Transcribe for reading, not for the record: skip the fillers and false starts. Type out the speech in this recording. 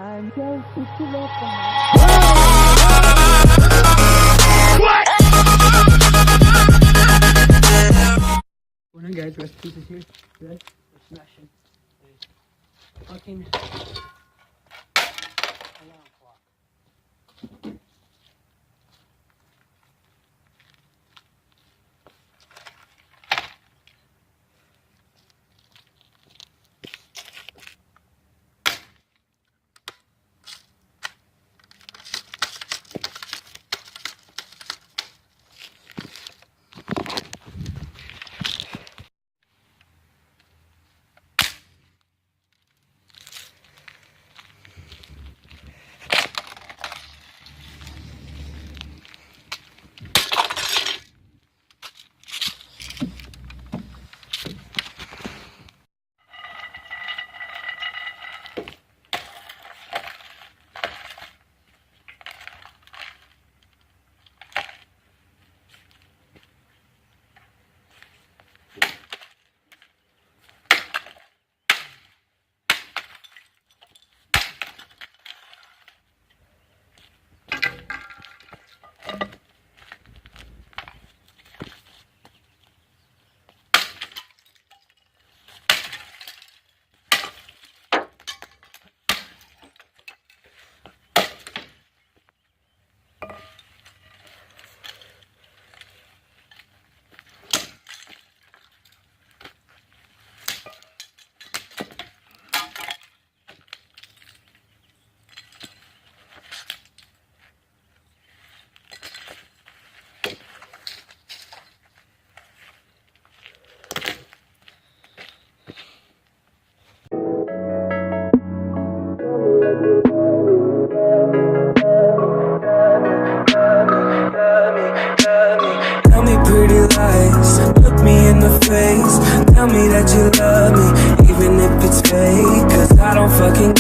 I'm just a little What? Morning guys, Rest Pieces here. Today we're smashing a fucking alarm clock. Tell me pretty lies, look me in the face. Tell me that you love me, even if it's fake. Cause I don't fucking